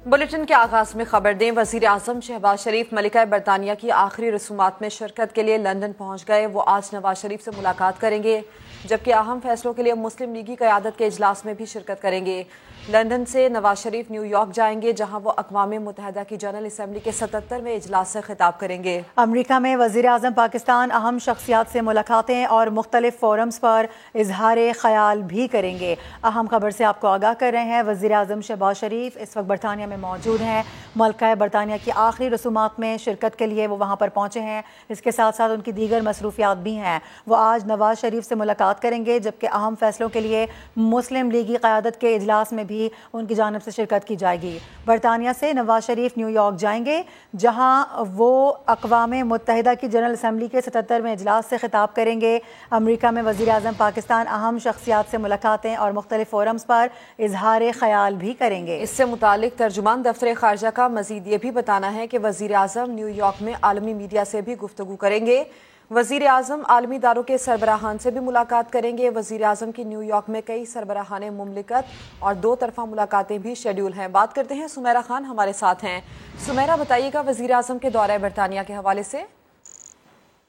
Bulletin के आगाज में खबर दें, वजीर आजम शहबाज शरीफ मलिका बरतानिया की आखिरी रसूमात में शिरकत के लिए लंदन पहुंच गए। वो आज नवाज शरीफ से मुलाकात करेंगे, जबकि अहम फैसलों के लिए मुस्लिम लीगी क़यादत के इजलास में भी शिरकत करेंगे। लंदन से नवाज शरीफ न्यूयॉर्क जाएंगे, जहां वो अक़वाम मुत्तहिदा की जनरल असम्बली के 77वें इजलास से खिताब करेंगे। अमरीका में वज़ीर आज़म पाकिस्तान अहम शख्सियात से मुलाकातें और मुख्तलिफ फोरम्स पर इजहार ख्याल भी करेंगे। अहम खबर से आपको आगाह कर रहे हैं, वज़ीर आज़म शहबाज शरीफ इस वक्त बरतानिया में मौजूद हैं। मलका बरतानिया की आखिरी रसूमात में शिरकत के लिए वो वहाँ पर पहुँचे हैं। इसके साथ साथ उनकी दीगर मसरूफियात भी हैं। वो आज नवाज शरीफ से मुलाकात करेंगे, जबकि अहम फैसलों के लिए मुस्लिम लीगी क़यादत के इजलास में भी उनकी जानिब से शिरकत की जाएगी। बरतानिया से नवाज शरीफ न्यूयॉर्क जाएंगे, जहां वो अक़वाम मुत्तहिदा की जनरल असम्बली के 77वें इजलास से खिताब करेंगे। अमरीका में वज़ीर आज़म पाकिस्तान अहम शख्सियात से मुलाकातें और मुख्तलिफ फोरम्स पर इजहार ख्याल भी करेंगे। इससे मुतालिक तर्जुमान दफ्तर ख़ारजा का मज़ीद ये भी बताना है कि वज़ीर आज़म न्यूयॉर्क में आलमी मीडिया से भी गुफ्तगू करेंगे। वज़ीर आज़म आलमी इदारों के सरबराहान से भी मुलाकात करेंगे। वज़ीर आज़म की न्यूयॉर्क में कई सरबराहान मुमलिकत और 2 तरफ़ा मुलाकातें भी शेड्यूल हैं। बात करते हैं, सुमेरा खान हमारे साथ हैं। सुमेरा, बताइएगा वज़ीर आज़म के दौरे बरतानिया के हवाले से।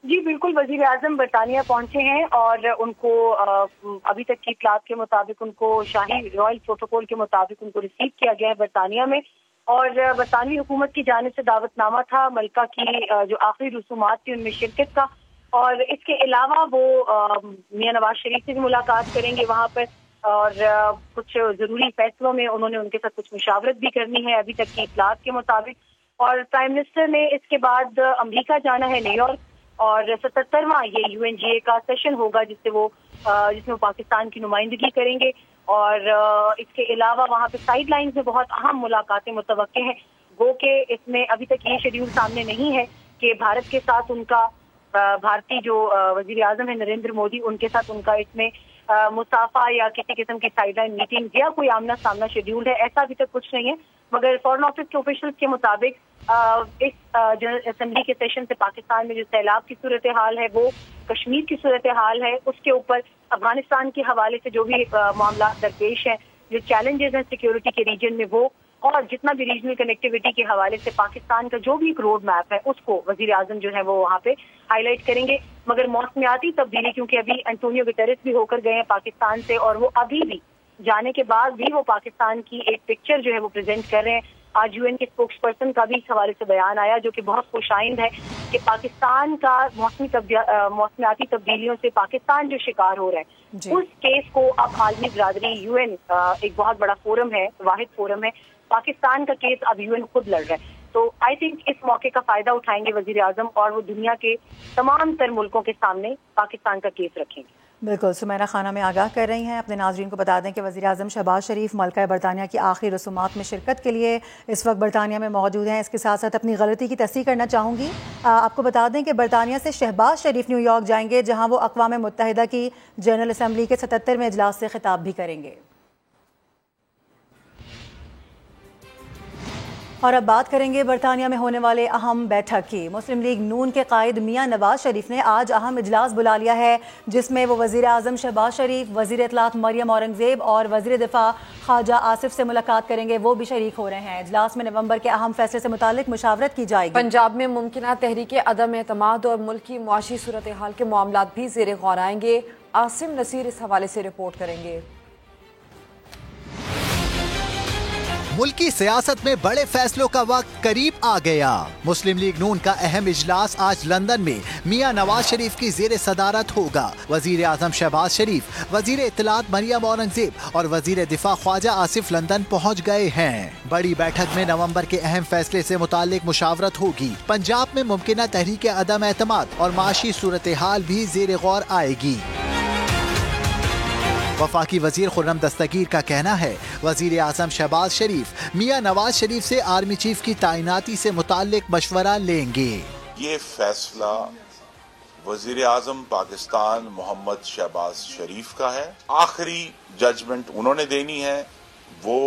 जी बिल्कुल, वज़ीर आज़म बरतानिया पहुंचे हैं और उनको अभी तक की इत्तलात के मुताबिक उनको शाही रॉयल प्रोटोकॉल के मुताबिक उनको रिसीव किया गया है बरतानिया में। और बरतानवी हुकूमत की जानिब से दावतनामा था मलका की जो आखिरी रसूमात थी उनमें शिरकत का। और इसके अलावा वो मियां नवाज शरीफ से भी मुलाकात करेंगे वहाँ पर, और कुछ ज़रूरी फैसलों में उन्होंने उनके साथ कुछ मुशावरत भी करनी है अभी तक की इत्तलात के मुताबिक। और प्राइम मिनिस्टर ने इसके बाद अमरीका जाना है, न्यूयॉर्क, और 77वां ये UNGA का सेशन होगा जिसमें वो पाकिस्तान की नुमाइंदगी करेंगे। और इसके अलावा वहाँ पे साइड लाइन में बहुत अहम मुलाकातें मुतवक्के हैं। वो के इसमें अभी तक ये शेड्यूल सामने नहीं है कि भारत के साथ उनका भारतीय जो वजीर आजम है नरेंद्र मोदी, उनके साथ उनका इसमें मुसाफा या किसी किस्म की साइडलाइन मीटिंग या कोई आमना सामना शेड्यूल है, ऐसा अभी तक कुछ नहीं है। मगर फॉरेन ऑफिस के ऑफिशियल्स के मुताबिक इस जनरल असम्बली के सेशन से पाकिस्तान में जो सैलाब की सूरत हाल है, वो कश्मीर की सूरत हाल है, उसके ऊपर अफगानिस्तान के हवाले से जो भी मामला दरपेश है, जो चैलेंजेस हैं सिक्योरिटी के रीजन में, वो और जितना भी रीजनल कनेक्टिविटी के हवाले से पाकिस्तान का जो भी एक रोड मैप है उसको वजीर आजम जो है वो वहाँ पे हाईलाइट करेंगे। मगर मौसमियाती तब्दीली, क्योंकि अभी एंटोनियो गुटेरेस भी होकर गए हैं पाकिस्तान से, और वो अभी भी जाने के बाद भी वो पाकिस्तान की एक पिक्चर जो है वो प्रेजेंट कर रहे हैं। आज UN के स्पोक्स पर्सन का भी इस हवाले से बयान आया, जो कि बहुत खुशाइंद है कि पाकिस्तान का मौसमियाती तब्दीलियों से पाकिस्तान जो शिकार हो रहा है, उस केस को अब आलमी बिरादरी UN एक बहुत बड़ा फोरम है, वाहिद फोरम है, पाकिस्तान का केस अब UN खुद लड़ रहा है। तो आई थिंक इस मौके का फायदा उठाएंगे वजीर आजम और वो दुनिया के तमाम तर मुल्कों के सामने पाकिस्तान का केस रखेंगे। बिल्कुल, सुमेरा खाना में आगाह कर रही हैं। अपने नाजरीन को बता दें कि वज़ीर आज़म शहबाज शरीफ मलका बरतानिया की आखिरी रसूमात में शिरकत के लिए इस वक्त बरतानिया में मौजूद हैं। इसके साथ साथ अपनी गलती की तस्दीक करना चाहूँगी। आपको बता दें कि बरतानिया से शहबाज शरीफ न्यूयॉर्क जाएंगे, जहाँ वो अक़वाम मुत्तहिदा की जनरल असम्बली के 77वें इजलास से खिताब भी करेंगे। और अब बात करेंगे बरतानिया में होने वाले अहम बैठक की। मुस्लिम लीग नून के कायद मियां नवाज शरीफ ने आज अहम इजलास बुला लिया है, जिसमें वो वज़ीर आज़म शहबाज शरीफ, वज़ीर इत्तलात मरियम औरंगज़ेब और वज़ीर दिफा ख्वाजा आसिफ से मुलाकात करेंगे। वो भी शरीक हो रहे हैं। इजलास में नवंबर के अहम फैसले से मुतालिक मुशावरत की जाएगी। पंजाब में मुमकिन तहरीक अदम एतमाद और मुल्क की मुआशी सूरत हाल के मामलात भी ज़ेर गौर आएंगे। आसिम नसीर इस हवाले से रिपोर्ट करेंगे। मुल्की सियासत में बड़े फैसलों का वक्त करीब आ गया। मुस्लिम लीग नून का अहम इजलास आज लंदन में मियां नवाज शरीफ की ज़ेर सदारत होगा। वजीर आजम शहबाज शरीफ, वजीर इत्तलात मरियम औरंगज़ेब और वजीर दिफा ख्वाजा आसिफ लंदन पहुँच गए हैं। बड़ी बैठक में नवंबर के अहम फैसले से मुतालिक मुशावरत होगी। पंजाब में मुमकिन तहरीक अदम एतमाद और माशी सूरत हाल भी ज़ेर गौर आएगी। वफाकी वजीर खुर्रम दस्तगीर का कहना है, वजीर आजम शहबाज शरीफ मियां नवाज शरीफ से आर्मी चीफ की तैनाती से मुताल्लिक मशवरा लेंगे। ये फैसला वजीर आजम पाकिस्तान मोहम्मद शहबाज शरीफ का है। आखिरी जजमेंट उन्होंने देनी है। वो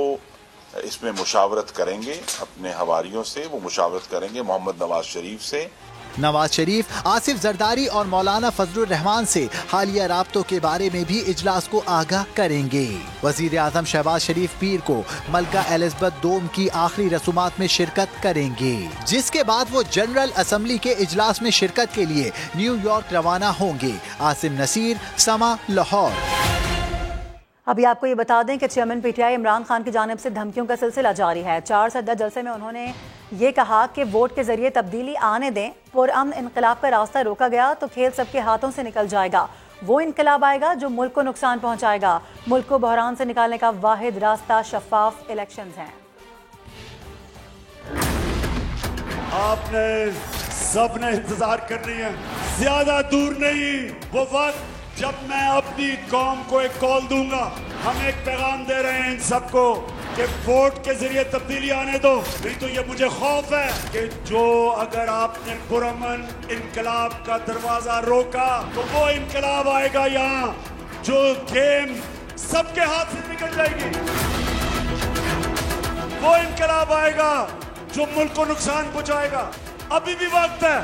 इसमें मुशावरत करेंगे अपने हवारियों से, वो मुशावरत करेंगे मोहम्मद नवाज शरीफ से। नवाज शरीफ, आसिफ जरदारी और मौलाना फजलुर रहमान से हालिया राब्तों के बारे में भी इजलास को आगाह करेंगे। वजीर आजम शहबाज शरीफ पीर को मलका एलिजबेथ दोम की आखिरी रसूमात में शिरकत करेंगे, जिसके बाद वो जनरल असम्बली के इजलास में शिरकत के लिए न्यूयॉर्क रवाना होंगे। आसिम नसीर, समा, लाहौर। अभी आपको ये बता दें कि चेयरमैन पीटीआई इमरान खान की जानिब से धमकियों का सिलसिला जारी है। 4 सदर जलसे में उन्होंने ये कहा कि वोट के जरिए तब्दीली आने दें, पुरअमन इनकलाब का रास्ता रोका गया तो खेल सबके हाथों से निकल जाएगा। वो इनकलाब आएगा जो मुल्क को नुकसान पहुंचाएगा। मुल्क को बहरान से निकालने का वाहिद रास्ता शफाफ इलेक्शंस हैं। आपने सबने इंतजार करनी है, ज्यादा दूर नहीं वो वक्त जब मैं अपनी कौम को एक कॉल दूंगा। हम एक पैगाम दे रहे हैं इन सबको कि वोट के जरिए तब्दीली आने दो, नहीं तो ये मुझे खौफ है कि जो अगर आपने पुरअमन इनकलाब का दरवाजा रोका तो वो इनकलाब आएगा यहाँ जो गेम सबके हाथ से निकल जाएगी। वो इनकलाब आएगा जो मुल्क को नुकसान पहुंचाएगा। अभी भी वक्त है,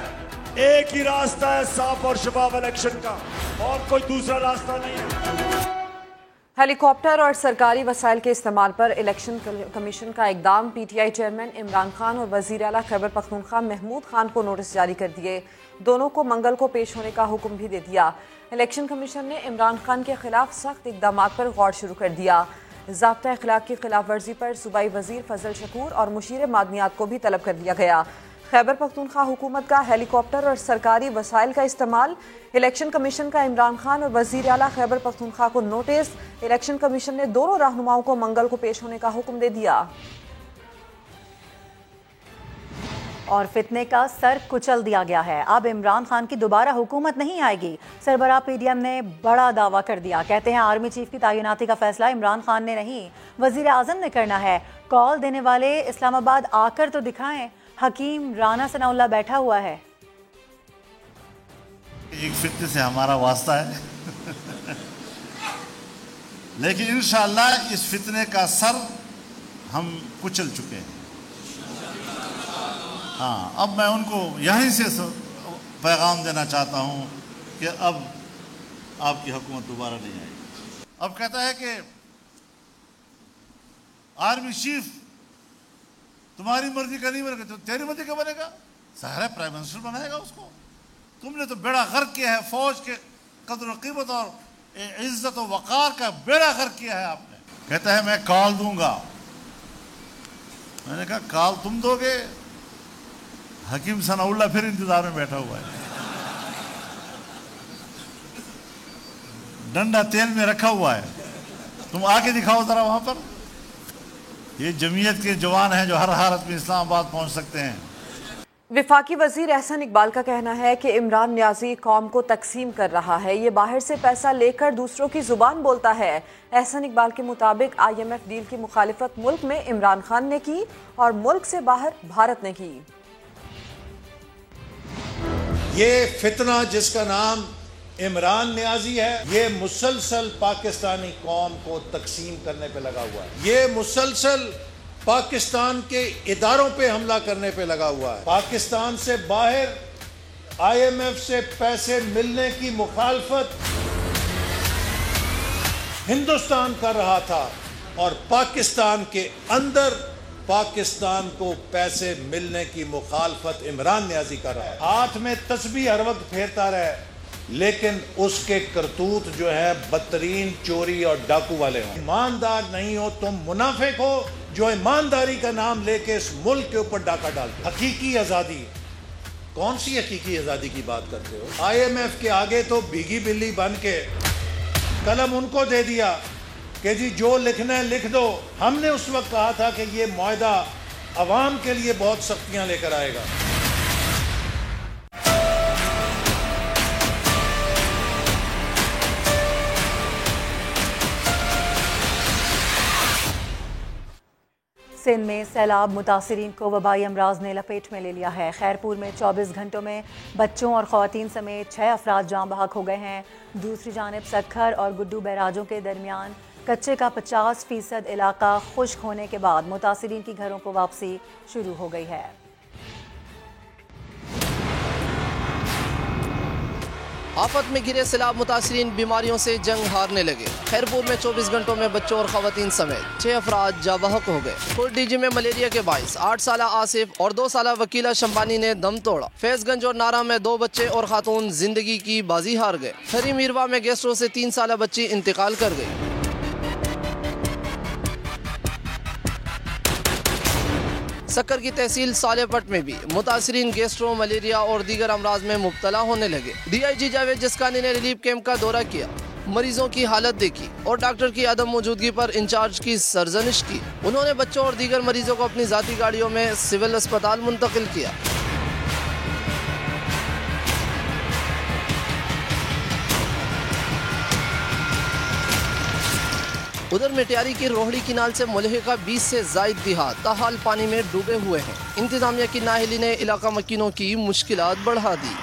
एक ही रास्ता है साफ और शफाफ इलेक्शन का, और कोई दूसरा रास्ता नहीं है। हेलीकॉप्टर और सरकारी वसाइल के इस्तेमाल पर इलेक्शन कमीशन का इकदाम। पीटीआई चेयरमैन इमरान खान और वजीर आला खैबर पख्तूनख्वा महमूद खान को नोटिस जारी कर दिए। दोनों को मंगल को पेश होने का हुक्म भी दे दिया। इलेक्शन कमीशन ने इमरान खान के खिलाफ सख्त इकदाम पर गौर शुरू कर दिया। ज़ाब्ता अखलाक की खिलाफ वर्जी पर सूबाई वजीर फजल शकूर और मुशीर मादनियात को भी तलब कर दिया गया। खैबर पख्तूनख्वा हुकूमत का हेलीकॉप्टर और सरकारी वसाइल का इस्तेमाल। इलेक्शन कमीशन का इमरान खान और वजीर आला खैबर पख्तूनख्वा को नोटिस। इलेक्शन कमीशन ने दोनों रहनुमाओं को मंगल को पेश होने का हुक्म दे दिया। और फितने का सर कुचल दिया गया है। अब इमरान खान की दोबारा हुकूमत नहीं आएगी। सरबराह पीडीएम ने बड़ा दावा कर दिया। कहते हैं आर्मी चीफ की तैनाती का फैसला इमरान खान ने नहीं, वजीर आजम ने करना है। कॉल देने वाले इस्लामाबाद आकर तो दिखाएं। हकीम राना सनाउल्लाह बैठा हुआ है। एक फितने से हमारा वास्ता है लेकिन इंशाअल्लाह इस फितने का सर हम कुचल चुके हैं। हाँ, अब मैं उनको यहीं से पैगाम देना चाहता हूँ कि अब आपकी हुकूमत दोबारा नहीं आएगी। अब कहता है कि आर्मी चीफ तुम्हारी मर्जी का नहीं बनेगा तो तेरी मर्जी का बनेगा। सारा प्राइम मिनिस्टर बनाएगा उसको। तुमने तो बेड़ा गर्क किया है, फौज के कदर कीमत और इज्जत और वक़ार का बेड़ा गर्क किया है आपने। कहता है मैं कॉल दूंगा। मैंने कहा कॉल तुम दोगे? हकीम सनाउल्लाह फिर इंतजार में बैठा हुआ है, डंडा तेल में रखा हुआ है। तुम आके दिखाओ जरा वहां पर। ये जमीयत के जवान हैं जो हर हालत में इस्लामाबाद पहुंच सकते हैं। विफाकी वजीर एहसन इकबाल का कहना है कि इमरान न्याजी कौम को तकसीम कर रहा है। ये बाहर से पैसा लेकर दूसरों की जुबान बोलता है। एहसन इकबाल के मुताबिक IMF डील की मुखालिफत मुल्क में इमरान खान ने की और मुल्क से बाहर भारत ने की। ये फितना जिसका नाम इमरान न्याजी है, ये मुसलसल पाकिस्तानी कौम को तकसीम करने पे लगा हुआ है। ये मुसलसल पाकिस्तान के इदारों पे हमला करने पे लगा हुआ है। पाकिस्तान से बाहर IMF से पैसे मिलने की मुखालफत हिंदुस्तान कर रहा था और पाकिस्तान के अंदर पाकिस्तान को पैसे मिलने की मुखालफत इमरान न्याजी कर रहा है। हाथ में तस्बीह हर वक्त फेरता रहे, लेकिन उसके करतूत जो है बदतरीन चोरी और डाकू वाले हों। ईमानदार नहीं हो तुम, मुनाफिक हो जो ईमानदारी का नाम लेके इस मुल्क के ऊपर डाका डालते। हकीकी आज़ादी, कौन सी हकीकी आज़ादी की बात करते हो? IMF के आगे तो भीगी बिल्ली बन के कलम उनको दे दिया कि जी जो लिखना है लिख दो। हमने उस वक्त कहा था कि ये मुआहदा अवाम के लिए बहुत सख्तियां लेकर आएगा। सिंध में सैलाब मुतासरीन को वबाई अमराज ने लपेट में ले लिया है। खैरपुर में 24 घंटों में बच्चों और ख़वातीन समेत 6 अफराद जाँ बहक हो गए हैं। दूसरी जानिब सक्खर और गुड्डू बैराजों के दरमियान कच्चे का 50% इलाका खुश्क होने के बाद मुतासरीन की घरों को वापसी शुरू हो गई है। आफत में घिरे सैलाब मुतासरीन बीमारियों से जंग हारने लगे। खैरपुर में 24 घंटों में बच्चों और खवातीन समेत 6 अफराद जावहक हो गए। खुर्डीजी में मलेरिया के बाइस 8 साल आसिफ और 2 साल वकीला शंबानी ने दम तोड़ा। फैजगंज और नारा में 2 बच्चे और खातून जिंदगी की बाजी हार गए। हरी मीरवा में गैस्ट्रो से 3 साल बच्ची इंतकाल कर गई। सक्कर की तहसील सालेपट में भी मुतासरीन गैस्ट्रो, मलेरिया और दीगर अमराज में मुब्तला होने लगे। DIG जावेद जिस्कानी ने रिलीफ कैंप का दौरा किया, मरीजों की हालत देखी और डॉक्टर की अदम मौजूदगी पर इंचार्ज की सरजनिश की। उन्होंने बच्चों और दीगर मरीजों को अपनी जाती गाड़ियों में सिविल अस्पताल मुंतकिल किया। उधर मिटियारी की रोहड़ी किनाल से मुल्हिका 20 से जायद देहात ताहाल पानी में डूबे हुए हैं। इंतजामिया की नाहिली ने इलाका मकीनों की मुश्किलात बढ़ा दी।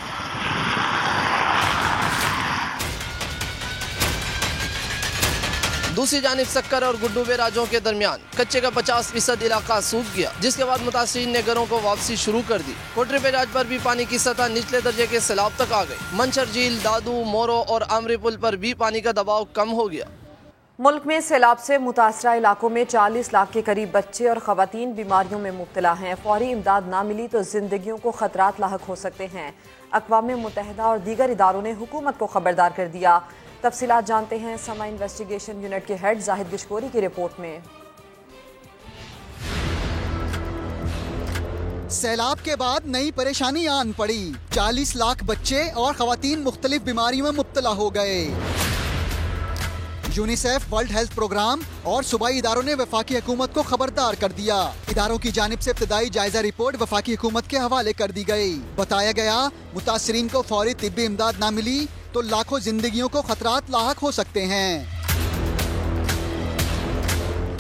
दूसरी जानिब सक्कर और गुड्डू बैराजों के दरमियान कच्चे का 50% इलाका सूख गया, जिसके बाद मुतासरीन ने घरों को वापसी शुरू कर दी। कोटरी बैराज पर भी पानी की सतह निचले दर्जे के सैलाब तक आ गई। मंचर झील, दादू, मोरो और आमरी पुल पर भी पानी का दबाव कम हो गया। मुल्क में सैलाब से मुतासरा इलाकों में 40 लाख के करीब बच्चे और खवातीन बीमारियों में मुब्तला हैं। फौरी इमदाद ना मिली तो जिंदगियों को खतरात लाहक हो सकते हैं। अक़वाम मुत्तहिदा और दीगर इदारों ने हुकूमत को खबरदार कर दिया। तफसीलात जानते हैं समा इन्वेस्टिगेशन यूनिट के हेड जाहिद गिशकोरी की रिपोर्ट में। सैलाब के बाद नई परेशानी आन पड़ी। 40 लाख बच्चे और खवातीन मुख्तलिफ बीमारियों में मुब्तला हो गए। यूनिसेफ, वर्ल्ड हेल्थ प्रोग्राम और सूबाई इदारों ने वफाकी हुकूमत को खबरदार कर दिया। इदारों की जानिब से इब्तदाई जायजा रिपोर्ट वफाकी हुकूमत के हवाले कर दी गई। बताया गया मुतासरीन को फौरी तिब्बी इमदाद न मिली तो लाखों जिंदगियों को खतरात लाहक हो सकते हैं।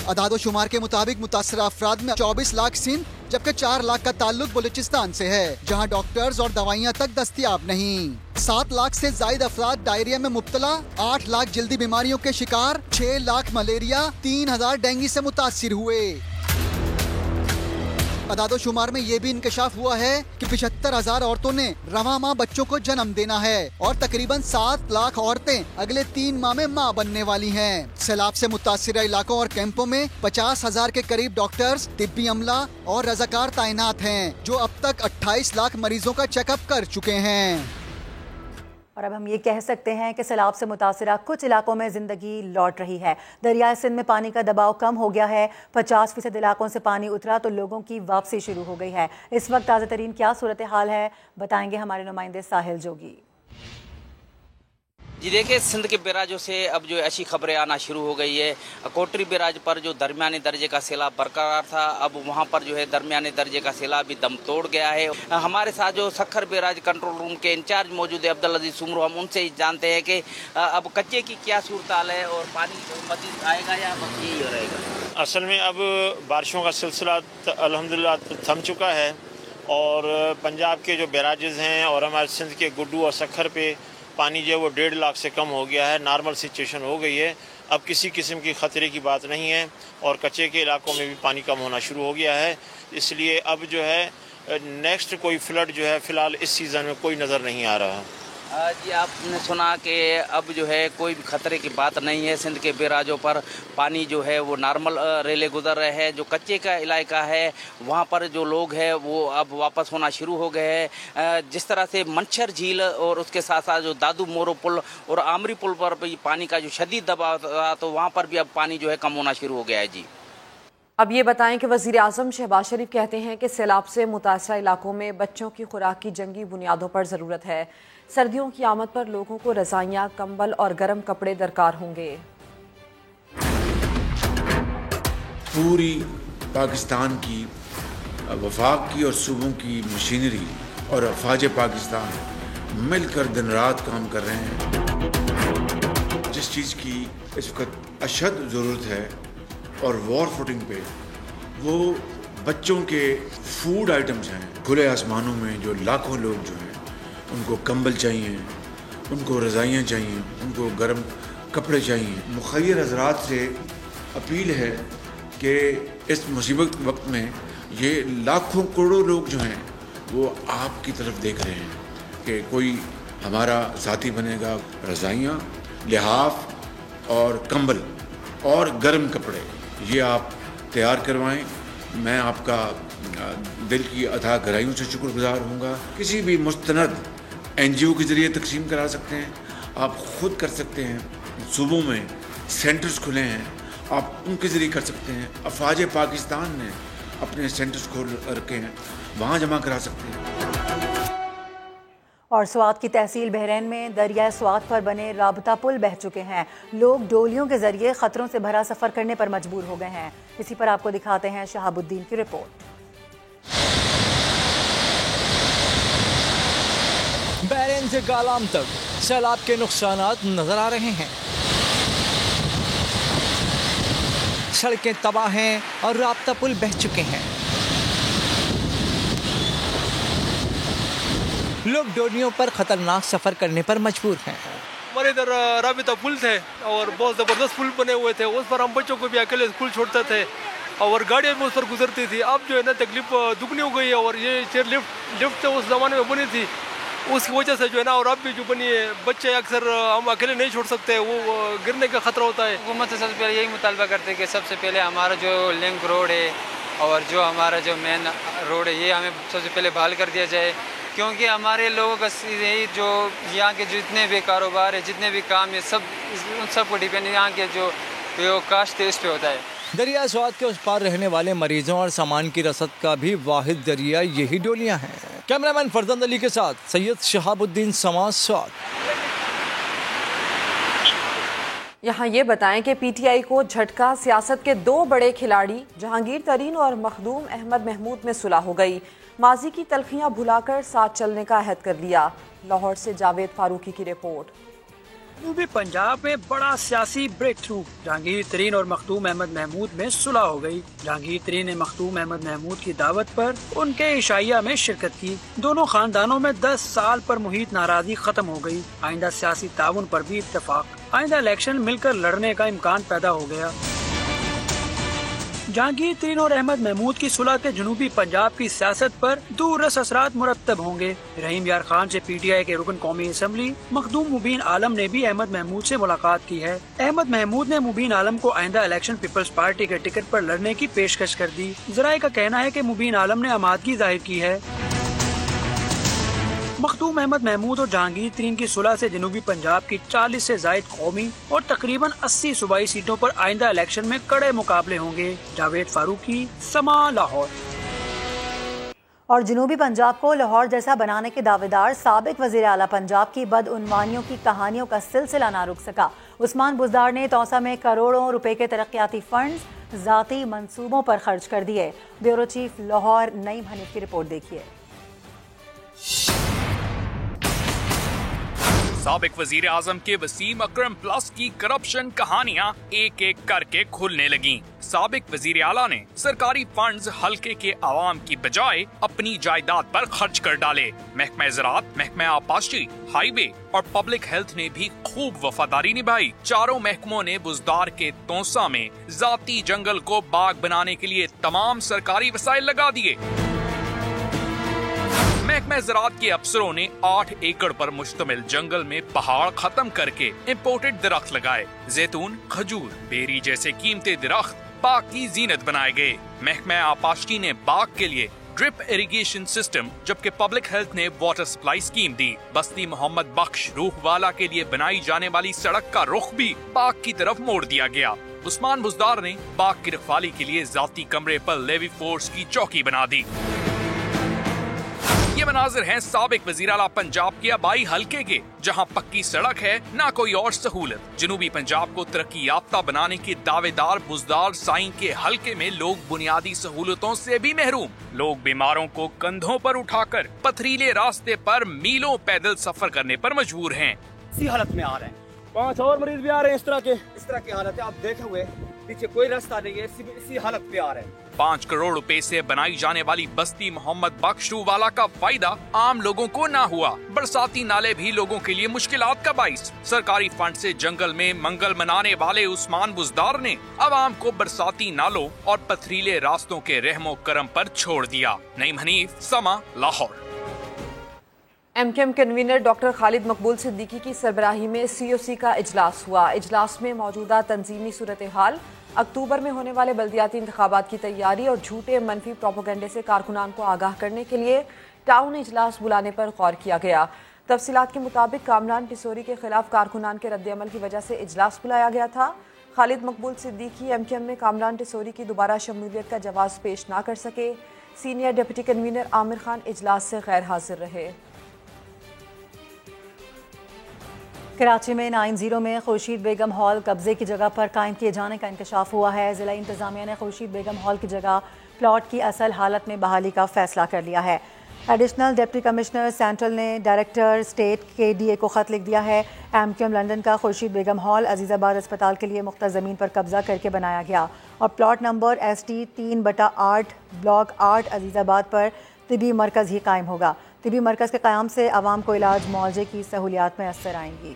अदादो शुमार के मुताबिक मुतासरा अफराद में 24 लाख सिंध जबकि 4 लाख का ताल्लुक बलूचिस्तान से है, जहां डॉक्टर्स और दवाइयां तक दस्तयाब नहीं। 7 लाख से जायद अफराद डायरिया में मुब्तला, 8 लाख जल्दी बीमारियों के शिकार, 6 लाख मलेरिया, 3000 डेंगू से मुतासिर हुए। अदादो शुमार में ये भी इंकशाफ हुआ है कि 75,000 औरतों ने रवां माह बच्चों को जन्म देना है और तकरीबन 7 लाख औरतें अगले 3 माह में माँ बनने वाली हैं। सैलाब से मुतासिर इलाकों और कैंपों में 50,000 के करीब डॉक्टर्स, तिब्बी अमला और रजाकार तैनात हैं, जो अब तक 28 लाख मरीजों का चेकअप कर चुके हैं। और अब हम ये कह सकते हैं कि सैलाब से मुतासिरा कुछ इलाकों में ज़िंदगी लौट रही है। दरियाए सिंध में पानी का दबाव कम हो गया है। 50% इलाकों से पानी उतरा तो लोगों की वापसी शुरू हो गई है। इस वक्त ताज़ा तरीन क्या सूरत हाल है, बताएंगे हमारे नुमाइंदे साहिल जोगी। जी देखिए, सिंध के बैराजों से अब जो अच्छी खबरें आना शुरू हो गई है। कोटरी बैराज पर जो दरमियाने दर्जे का सैलाब बरकरार था, अब वहां पर जो है दरमियाने दर्जे का सैलाब भी दम तोड़ गया है। हमारे साथ जो सक्खर बैराज कंट्रोल रूम के इंचार्ज मौजूद है अब्दुल अजीज सुमरो, हम उनसे ही जानते हैं कि अब कच्चे की क्या सूरत हाल है और पानी मजीद आएगा या यही रहेगा। असल में अब बारिशों का सिलसिला अल्हम्दुलिल्लाह थम चुका है और पंजाब के जो बैराजेस हैं और हमारे सिंध के गुड्डू और सक्खर पे पानी जो है वो 1.5 लाख से कम हो गया है। नॉर्मल सिचुएशन हो गई है। अब किसी किस्म की ख़तरे की बात नहीं है और कच्चे के इलाकों में भी पानी कम होना शुरू हो गया है। इसलिए अब जो है नेक्स्ट कोई फ्लड जो है फ़िलहाल इस सीज़न में कोई नज़र नहीं आ रहा। जी आपने सुना कि अब जो है कोई भी खतरे की बात नहीं है। सिंध के बैराजों पर पानी जो है वो नॉर्मल रेले गुजर रहे हैं। जो कच्चे का इलाका है वहाँ पर जो लोग हैं वो अब वापस होना शुरू हो गए हैं। जिस तरह से मंचर झील और उसके साथ साथ जो दादू मोरो पुल और आमरी पुल पर भी पानी का जो शदीद दबाव था तो वहाँ पर भी अब पानी जो है कम होना शुरू हो गया है। जी अब ये बताएं कि वज़ीर आज़म शहबाज शरीफ कहते हैं कि सैलाब से मुतासरा इलाकों में बच्चों की खुराक की जंगी बुनियादों पर ज़रूरत है। सर्दियों की आमद पर लोगों को रज़ाइयाँ, कंबल और गर्म कपड़े दरकार होंगे। पूरी पाकिस्तान की वफाक की और सूबों की मशीनरी और अफवाज पाकिस्तान मिलकर दिन रात काम कर रहे हैं। जिस चीज़ की इस वक्त अशद ज़रूरत है और वॉर फुटिंग पे वो बच्चों के फूड आइटम्स हैं। खुले आसमानों में जो लाखों लोग जो हैं उनको कंबल चाहिए, उनको रज़ाइयाँ चाहिए, उनको गर्म कपड़े चाहिए। मुखय्यर हज़रात से अपील है कि इस मुसीबत वक्त में ये लाखों करोड़ों लोग जो हैं वो आपकी तरफ देख रहे हैं कि कोई हमारा साथी बनेगा रज़ाइयाँ, लिहाफ और कंबल और गर्म कपड़े, ये आप तैयार करवाएं। मैं आपका दिल की अथाह गहराइयों से शुक्रगुजार हूँगा। किसी भी मुस्तनद NGO के ज़रिए तकसीम करा सकते हैं, आप खुद कर सकते हैं। सूबों में सेंटर्स खुले हैं, आप उनके ज़रिए कर सकते हैं। अफवाज पाकिस्तान ने अपने सेंटर्स खोल रखे हैं, वहाँ जमा करा सकते हैं। और स्वात की तहसील बहरैन में दरिया स्वात पर बने राबता पुल बह चुके हैं। लोग डोलियों के जरिए खतरों से भरा सफर करने पर मजबूर हो गए हैं। इसी पर आपको दिखाते हैं शहाबुद्दीन की रिपोर्ट। बहरैन से गालाम तक सैलाब के नुकसानात नजर आ रहे हैं। सड़कें तबाह हैं और राबता पुल बह चुके हैं। लोग डोलियों पर खतरनाक सफर करने पर मजबूर हैं। हमारे इधर राबिता पुल थे और बहुत ज़बरदस्त पुल बने हुए थे, उस पर हम बच्चों को भी अकेले स्कूल छोड़ते थे और गाड़ियाँ भी उस पर गुजरती थी। अब जो है ना तकलीफ दुगनी हो गई है और ये चेयर लिफ्ट तो उस ज़माने में बनी थी, उसकी वजह से जो है ना और अब भी जो बनी है, बच्चे अक्सर हम अकेले नहीं छोड़ सकते, वो गिरने का खतरा होता है। हुकूमत से सबसे पहले यही मुतालबा करते हैं कि सबसे पहले हमारा जो लिंक रोड है और जो हमारा जो मेन रोड है, ये हमें सबसे पहले बहाल कर दिया जाए, क्योंकि हमारे लोगों का यही जो यहाँ के जितने भी कारोबार है, जितने भी काम है, सब उन सबको डिपेंड यहाँ के जो काश्त है इस पे होता है। दरिया स्वात के उस पार रहने वाले मरीजों और सामान की रसद का भी वाहिद जरिया यही डोलियां हैं। कैमरामैन फरजंद अली के साथ सैयद शहाबुद्दीन, समा स्वात। यहाँ ये बताएं कि PTI को झटका, सियासत के दो बड़े खिलाड़ी जहांगीर तरीन और मखदूम अहमद महमूद में सुलह हो गई। माजी की तलखियां भुलाकर साथ चलने का अहद कर लिया। लाहौर से जावेद फारूकी की रिपोर्ट। जनूबी पंजाब में बड़ा सियासी ब्रेक थ्रू, जहांगीर तरीन और मखदूम अहमद महमूद में सुलह हो गई। जहांगीर तरीन ने मखदूम अहमद महमूद की दावत पर उनके इशाइया में शिरकत की। दोनों खानदानों में 10 साल पर मुहित नाराजगी खत्म हो गई। आइंदा सियासी ताउन पर भी इत्तेफाक। आइंदा इलेक्शन मिलकर लड़ने का इम्कान पैदा हो गया। जहांगीर तरीन और अहमद महमूद की सुलह के जनूबी पंजाब की सियासत पर दूररस असरात मुरत्तब होंगे। रहीम यार खान से PTI के रुकन कौमी असम्बली मखदूम मुबीन आलम ने भी अहमद महमूद से मुलाकात की है। अहमद महमूद ने मुबीन आलम को आइंदा इलेक्शन पीपल्स पार्टी के टिकट पर लड़ने की पेशकश कर दी। जराये का कहना है कि मुबीन आलम ने आमादगी जाहिर की है। मखदूम अहमद महमूद और जहांगीर तरीन की सुलह से जनूबी पंजाब की 40 से जायद कौमी और तकरीबन 80 सूबाई सीटों पर आइंदा इलेक्शन में कड़े मुकाबले होंगे। जावेद फारूकी, समा, लाहौर। और जनूबी पंजाब को लाहौर जैसा बनाने के दावेदार साबिक वज़ीर आला पंजाब की बदउनवानियों की कहानियों का सिलसिला ना रुक सका। उस्मान बुज़दार ने तौसा में करोड़ों रुपए के तरक्याती फंड्स ज़ाती मंसूबों पर खर्च कर दिए। ब्यूरो चीफ लाहौर नईम हनीफ की रिपोर्ट देखिए। साबिक वजीर आजम के वसीम अकरम प्लस की करप्शन कहानियां एक एक करके खुलने लगी। साबिक वजीर आला ने सरकारी फंड्स हल्के के आवाम की बजाय अपनी जायदाद पर खर्च कर डाले। महकमा ज़राअत, महकमा आपाशी, हाईवे और पब्लिक हेल्थ ने भी खूब वफादारी निभाई। चारों महकमों ने बुज़दार के तौसा में जाती जंगल को बाग बनाने के लिए तमाम सरकारी वसाइल लगा दिए। महकमा ज़राअत के अफसरों ने 8 एकड़ पर मुश्तमिल जंगल में पहाड़ खत्म करके इम्पोर्टेड दरख्त लगाए। जैतून, खजूर, बेरी जैसे कीमती दरख्त बाग की जीनत बनाए गए। महकमा आपाशी ने बाग के लिए ड्रिप इरिगेशन सिस्टम, जबकि पब्लिक हेल्थ ने वाटर सप्लाई स्कीम दी। बस्ती मोहम्मद बख्श रूहवाला के लिए बनाई जाने वाली सड़क का रुख भी बाग की तरफ मोड़ दिया गया। उस्मान बुज़दार ने बाग की रखवाली के लिए जाती कमरे पर लेवी फोर्स की चौकी बना दी। ये मनाजिर हैं साबिक वज़ीर आला पंजाब के आबाई हल्के के, जहां पक्की सड़क है ना कोई और सहूलत। जनूबी पंजाब को तरक्की याफ्ता बनाने के दावेदार बुज़दार साईं के हल्के में लोग बुनियादी सहूलतों से भी महरूम। लोग बीमारों को कंधों पर उठाकर पथरीले रास्ते पर मीलों पैदल सफर करने पर मजबूर हैं। इसी हालत में आ रहे हैं, 5 और मरीज भी आ रहे हैं। इस तरह की हालत है, आप देखे हुए पीछे कोई रास्ता नहीं है, इसी हालत पे आ रहे हैं। 5 करोड़ रुपए से बनाई जाने वाली बस्ती मोहम्मद बख्श वाला का फायदा आम लोगों को ना हुआ। बरसाती नाले भी लोगों के लिए मुश्किलात का बाइस। सरकारी फंड से जंगल में मंगल मनाने वाले उस्मान बुज़दार ने आवाम को बरसाती नालों और पथरीले रास्तों के रहमो करम पर छोड़ दिया। Naeem Hanif, Samaa, Lahore. MKM convener doctor Khalid Maqbool Siddiqui की सरबराही में सीओसी का इजलास हुआ। इजलास में मौजूदा तंजीमी सूरत हाल, अक्टूबर में होने वाले बल्दियाती इंतखाबात की तैयारी और झूठे मनफी प्रोपोगंडे से कारकुनान को आगाह करने के लिए टाउन इजलास बुलाने पर गौर किया गया। तफसीलात के मुताबिक कामरान टिसोरी के खिलाफ कारकुनान के रद्दअमल की वजह से इजलास बुलाया गया था। खालिद मकबूल सिद्दीकी एमकेएम में कामरान टिसोरी की दोबारा शमूलियत का जवाब पेश ना कर सके। Senior deputy convener Aamir Khan इजलास से गैर हाजिर रहे। कराची में 90 में खुर्शीद बेगम हॉल कब्जे की जगह पर कायम किए जाने का इंकशाफ हुआ है। जिला इंतजामिया ने खुर्शीद बेगम हॉल की जगह प्लॉट की असल हालत में बहाली का फैसला कर लिया है। एडिशनल डिप्टी कमिश्नर सेंट्रल ने डायरेक्टर स्टेट के डीए को ख़त लिख दिया है। एमकेएम लंदन का खुर्शीद बेगम हॉल अजीज़ाबाद अस्पताल के लिए मुख्तर ज़मीन पर कब्जा करके बनाया गया और plot number ST 3/8 block 8 Azizabad पर तिबी मरकज़ ही कायम होगा। तिबी मरकज़ के क़याम से आवाम को इलाज मुआवजे की सहूलियात मैसर आएंगी।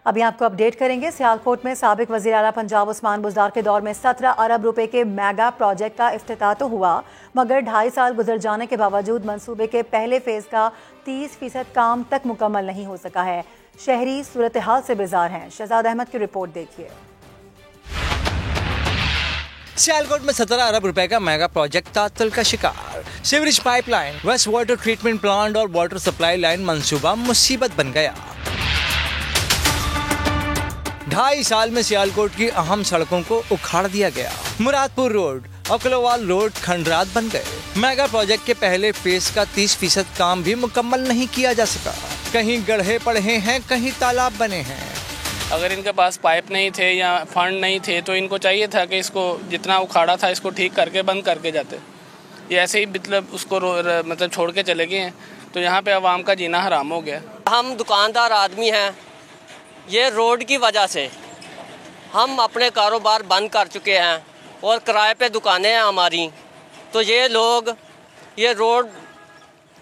अभी आपको अपडेट करेंगे। सियालकोट में साबिक वज़ीर आला पंजाब उस्मान बुज़दार के दौर में 17 अरब रुपए के मेगा प्रोजेक्ट का इफ्तिताह तो हुआ, मगर 2.5 साल गुजर जाने के बावजूद मंसूबे के पहले फेज़ का 30% काम तक मुकम्मल नहीं हो सका है। शहरी सूरत हाल से बेजार हैं। शहजाद अहमद की रिपोर्ट देखिए। सियालकोट में 17 अरब रुपए का मेगा प्रोजेक्ट तातल का शिकार। Sewerage pipeline, waste water treatment plant और वाटर सप्लाई लाइन मंसूबा मुसीबत बन गया। 2.5 साल में सियालकोट की अहम सड़कों को उखाड़ दिया गया। मुरादपुर रोड, अकलोवाल रोड खंडरात बन गए। मेगा प्रोजेक्ट के पहले फेज का 30% काम भी मुकम्मल नहीं किया जा सका। कहीं गड्ढे पड़े हैं, कहीं तालाब बने हैं। अगर इनके पास पाइप नहीं थे या फंड नहीं थे तो इनको चाहिए था कि इसको जितना उखाड़ा था इसको ठीक करके बंद करके जाते। ये ऐसे ही मतलब उसको मतलब छोड़ के चले गए हैं, तो यहाँ पे आवाम का जीना हराम हो गया। हम दुकानदार आदमी हैं, ये रोड की वजह से हम अपने कारोबार बंद कर चुके हैं और किराए पे दुकानें हैं हमारी, तो ये लोग ये रोड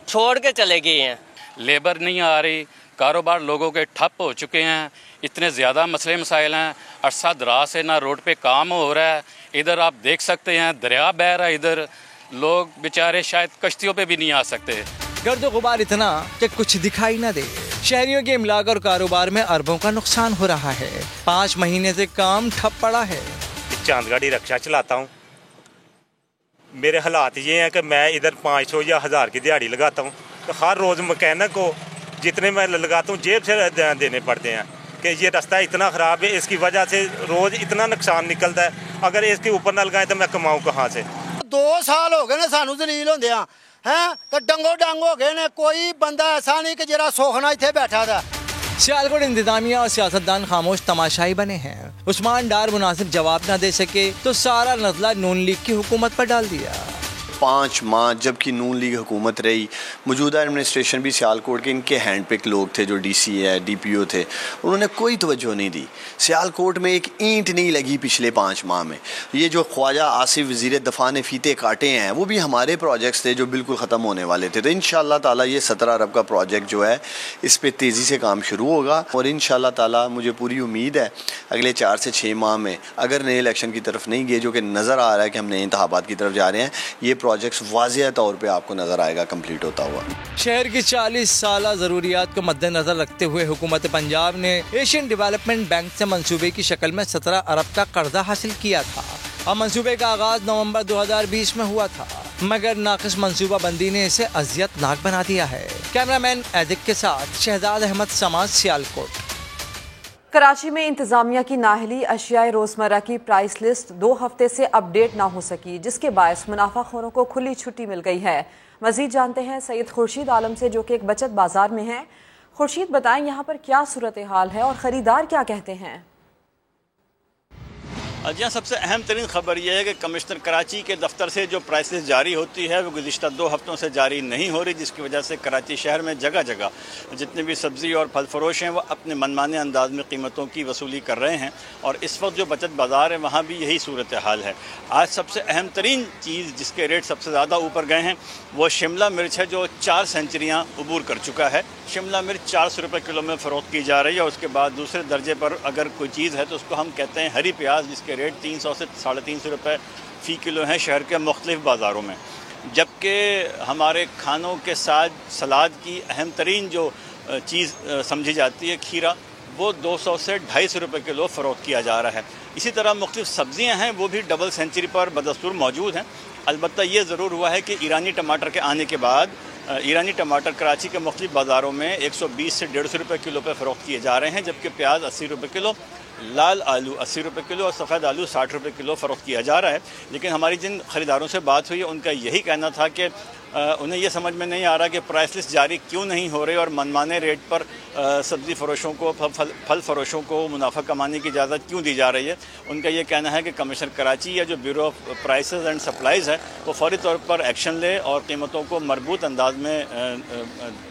छोड़ के चले गए हैं। लेबर नहीं आ रही, कारोबार लोगों के ठप हो चुके हैं, इतने ज़्यादा मसले मसाइल हैं। अरसा दराज से ना रोड पे काम हो रहा है। इधर आप देख सकते हैं दरिया बह रहा है, इधर लोग बेचारे शायद कश्तियों पे भी नहीं आ सकते। गर्द गुबार इतना कि कुछ दिखाई न दे। शहरियों के इमलाक और कारोबार में अरबों का नुकसान हो रहा है। 5 महीने से काम ठप पड़ा है। चांदगाड़ी रक्षा चलाता हूँ। मेरे हालात ये हैं कि मैं इधर 500 या 1000 की दिहाड़ी लगाता हूँ, तो हर रोज़ मैकेनिक को जितने मैं लगाता हूँ जेब से देने पड़ते हैं कि ये रास्ता इतना ख़राब है, इसकी वजह से रोज़ इतना नुकसान निकलता है। अगर इसके ऊपर न लगाएं तो मैं कमाऊँ कहाँ से। 2 साल हो गए ने सानू जलील होंदे हैं, तो डंगो डंग हो गए ने। कोई बंदा ऐसा नहीं कि जरा सोखना इत्थे बैठा था। सियालकोट इंतजामिया और सियासतदान खामोश तमाशाई बने हैं। उस्मान डार मुनासिब जवाब न दे सके तो सारा नजला नून लीग की हुकूमत पर डाल दिया। 5 माह जबकि नून लीग हुकूमत रही, मौजूदा एडमिनिस्ट्रेशन भी सियालकोट के इनके हैंड पिक लोग थे, जो DC है, DPO थे, उन्होंने कोई तवज्जो नहीं दी। सियालकोट में एक ईंट नहीं लगी पिछले 5 माह में। ये जो ख्वाजा आसिफ वज़ीर दफ़ा ने फीते काटे हैं, वो भी हमारे प्रोजेक्ट्स थे जो बिल्कुल ख़त्म होने वाले थे। तो इंशाअल्लाह ताला ये 17 अरब का प्रोजेक्ट जो है, इस पर तेज़ी से काम शुरू होगा और इंशाअल्लाह ताला मुझे पूरी उम्मीद है अगले 4 से 6 माह में, अगर नए इलेक्शन की तरफ नहीं गए, जो कि नज़र आ रहा है कि हम नए इंतखाबात की तरफ जा रहे हैं, ये प्रोजेक्ट्स वाज़िया तौर पे आपको नजर आएगा कंप्लीट होता हुआ। शहर की 40 साला जरूरियात को मद्देनजर रखते हुए हुकूमत पंजाब ने एशियन डेवलपमेंट बैंक से मंसूबे की शक्ल में 17 अरब का कर्जा हासिल किया था और मंसूबे का आगाज नवंबर 2020 में हुआ था, मगर नाक़िस मंसूबा बंदी ने इसे अजियतनाक बना दिया है। कैमरामैन एदिक के साथ शहजाद अहमद, समाज, सियालकोट। कराची में इंतजामिया की नाहली अशियाए रोजमर्रा की प्राइस लिस्ट 2 हफ्ते से अपडेट ना हो सकी, जिसके बायस मुनाफाखोरों को खुली छुट्टी मिल गई है। मजीद जानते हैं सैयद खुर्शीद आलम से, जो कि एक बचत बाजार में है। खुर्शीद, बताएं यहाँ पर क्या सूरत हाल है और खरीदार क्या कहते हैं? जी हाँ, सबसे अहम तरीन खबर यह है कि कमिश्नर कराची के दफ्तर से जो प्राइस लिस्ट जारी होती है वो गुज़िश्ता 2 हफ्तों से जारी नहीं हो रही, जिसकी वजह से कराची शहर में जगह जगह जितने भी सब्ज़ी और फल फरोश हैं वो अपने मनमाने अंदाज में कीमतों की वसूली कर रहे हैं। और इस वक्त जो बचत बाज़ार है वहाँ भी यही सूरत हाल है। आज सबसे अहम तरीन चीज़ जिसके रेट सबसे ज़्यादा ऊपर गए हैं वो शिमला मिर्च है, जो 4 सेंचुरियाँ अबूर कर चुका है। शिमला मिर्च 400 रुपये किलो में फ़रोख्त की जा रही है। और उसके बाद दूसरे दर्जे पर अगर कोई चीज़ है तो उसको हम कहते हैं हरी प्याज, जिसके रेट 300 से 350 रुपये फ़ी किलो हैं शहर के मुख्तलिफ बाज़ारों में। जबकि हमारे खानों के साथ सलाद की अहम तरीन जो चीज़ समझी जाती है खीरा, वो 200 से 250 रुपये किलो फ़रोख्त किया जा रहा है। इसी तरह मुख्तलिफ़ सब्ज़ियाँ हैं वो भी डबल सेंचुरी पर बदस्तूर मौजूद हैं। अलबत्ता ये ज़रूर हुआ है कि ईरानी टमाटर के आने के बाद ईरानी टमाटर कराची के मुख्तलिफ़ बाज़ारों में 120 से 150 रुपये किलो पर फ़रोख्त किए जा रहे हैं, जबकि प्याज 80 रुपये किलो, लाल आलू 80 रुपये किलो और सफ़ेद आलू 60 रुपये किलो फ़रोख्त किया जा रहा है। लेकिन हमारी जिन ख़रीदारों से बात हुई उनका यही कहना था कि उन्हें यह समझ में नहीं आ रहा कि प्राइस लिस्ट जारी क्यों नहीं हो रही और मनमाने रेट पर सब्ज़ी फ़रोशों को फल फ़रोशों को मुनाफा कमाने की इजाज़त क्यों दी जा रही है। उनका ये कहना है कि कमिश्नर कराची या जो bureau of prices and supplies है वो फौरी तौर पर एक्शन ले और कीमतों को मरबूत अंदाज में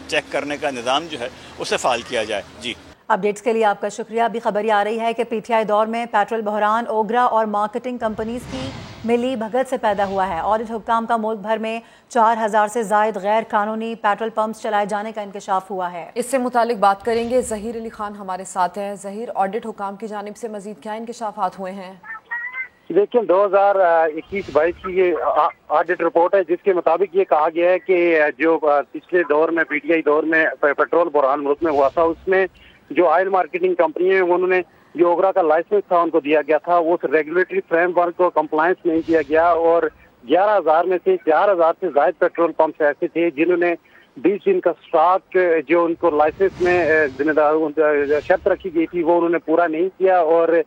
चेक करने का निज़ाम जो है उसे फ़ाल किया जाए। जी, अपडेट्स के लिए आपका शुक्रिया। अभी खबर आ रही है कि पीटीआई दौर में पेट्रोल बहरान ओगरा और मार्केटिंग कंपनीज की मिली भगत से पैदा हुआ है। ऑडिट हुक्काम का मुल्क भर में 4000 से जायद गैर कानूनी पेट्रोल पंप्स चलाए जाने का इंकशाफ हुआ है। इससे मुतालिक बात करेंगे, ज़हीर अली खान हमारे साथ हैं। ज़हीर, ऑडिट हुक्काम की जानिब से मजीद क्या इंकशाफात हुए हैं? देखिए, 2021-22 की ये ऑडिट रिपोर्ट है जिसके मुताबिक ये कहा गया है कि जो पिछले दौर में पीटीआई दौर में पेट्रोल बहरान मुल्क में हुआ था उसमें जो ऑयल मार्केटिंग कंपनी है उन्होंने जो ओगरा का लाइसेंस था उनको दिया गया था, वो उस रेगुलेटरी फ्रेमवर्क को कंप्लायंस नहीं किया गया और 11,000 में से 4,000 से ज्यादा पेट्रोल पंप ऐसे थे जिन्होंने 20 दिन का स्टॉक जो उनको लाइसेंस में जिम्मेदार शर्त रखी गई थी वो उन्होंने पूरा नहीं किया और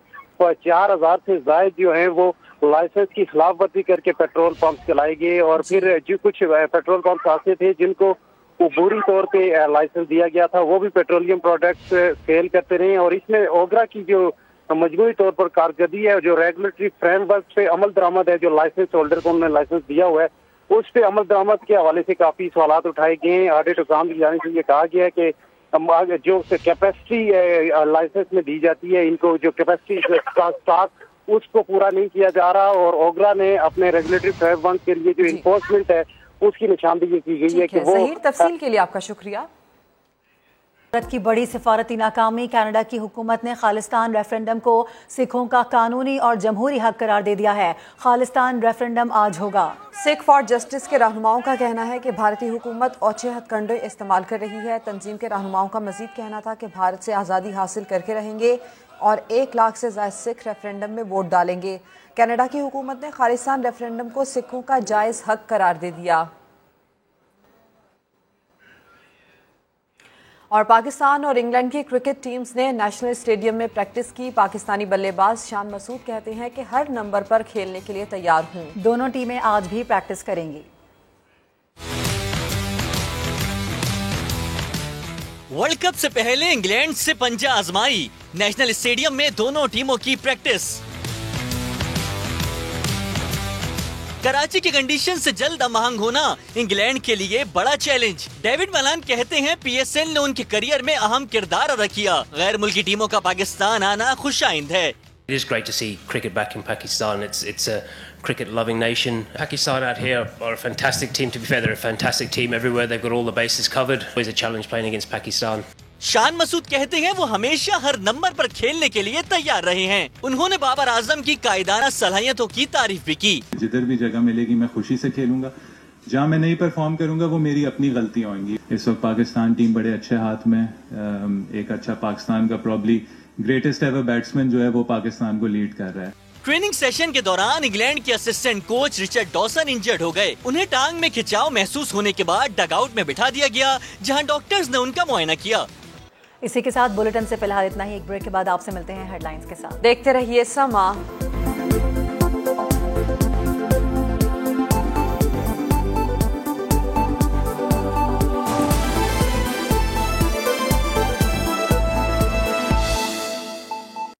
4,000 से ज्यादा जो है वो लाइसेंस की खिलाफवर्जी करके पेट्रोल पंप चलाए गए और फिर जो कुछ पेट्रोल पंप ऐसे थे जिनको वो बुरी तौर पे लाइसेंस दिया गया था वो भी पेट्रोलियम प्रोडक्ट्स सेल करते रहे और इसमें ओगरा की जो मजमूई तौर पर कारकर्दगी है, जो रेगुलेटरी फ्रेमवर्क पे अमल दरामद है, जो लाइसेंस होल्डर को उन्होंने लाइसेंस दिया हुआ है उस पे अमल दरामद के हवाले से काफी सवाल उठाए गए हैं। ऑडिट हुक्काम की जानिब से ये कहा गया है कि जो कैपेसिटी लाइसेंस में दी जाती है इनको जो कैपेसिटी का स्टॉक उसको पूरा नहीं किया जा रहा और ओगरा ने अपने रेगुलेटरी फ्रेमवर्क के लिए जो इन्फोर्समेंट है उसकी निशानदेही की गई है कि वो तफसील के लिए आपका शुक्रिया। भारत की बड़ी सिफारती नाकामी, कनाडा की हुकूमत ने खालिस्तान रेफरेंडम को सिखों का कानूनी और जमहूरी हक करार दे दिया है। खालिस्तान रेफरेंडम आज होगा। सिख फॉर जस्टिस के रहनुमाओं का कहना है कि भारतीय हुकूमत औचे हथकंडे इस्तेमाल कर रही है। तंजीम के रहनुमाओं का मजीद कहना था कि भारत से आज़ादी हासिल करके रहेंगे और 1 लाख से ज्यादा सिख रेफरेंडम में वोट डालेंगे। कनाडा की हुकूमत ने खालिस्तान रेफरेंडम को सिखों का जायज हक करार दे दिया। और पाकिस्तान और इंग्लैंड की क्रिकेट टीम्स ने नेशनल स्टेडियम में प्रैक्टिस की। पाकिस्तानी बल्लेबाज शान मसूद कहते हैं कि हर नंबर पर खेलने के लिए तैयार हूं। दोनों टीमें आज भी प्रैक्टिस करेंगी। वर्ल्ड कप से पहले इंग्लैंड से पंजा आजमाई, नेशनल स्टेडियम में दोनों टीमों की प्रैक्टिस। कराची की कंडीशन से जल्द महंग होना इंग्लैंड के लिए बड़ा चैलेंज। डेविड मलान कहते हैं पीएसएल ने उनके करियर में अहम किरदार अदा किया। गैर मुल्की टीमों का पाकिस्तान आना खुशाइंद है। It is great to see cricket back in Pakistan. It's a cricket-loving nation. Pakistan out here are a fantastic team. To be fair, they're a fantastic team everywhere. They've got all the bases covered. Always a challenge playing against Pakistan. Shan Masood कहते हैं वो हमेशा हर number पर खेलने के लिए तैयार रहे हैं। उन्होंने बाबर आजम की कायदाना सलाहियतों की तारीफ भी की। जिधर भी जगह मिलेगी मैं खुशी से खेलूंगा। जहाँ मैं नहीं परफॉर्म करूंगा वो मेरी अपनी गलतियां होंगी। इस वक्त पाकिस्तान टीम बड़े अच्छे हाथ में। एक अच्छा पाकिस्तान का प्रॉब्ली ग्रेटेस्ट एवर बैट्समैन जो है वो पाकिस्तान को लीड कर रहा है। ट्रेनिंग सेशन के दौरान इंग्लैंड के assistant coach Richard Dawson injured हो गए। उन्हें टांग में खिंचाव महसूस होने के बाद डगआउट में बिठा दिया गया, जहां डॉक्टर्स ने उनका मुआयना किया। इसी के साथ बुलेटिन से फिलहाल इतना ही। एक ब्रेक के बाद आपसे मिलते हैं हेडलाइंस के साथ। देखते रहिए समा।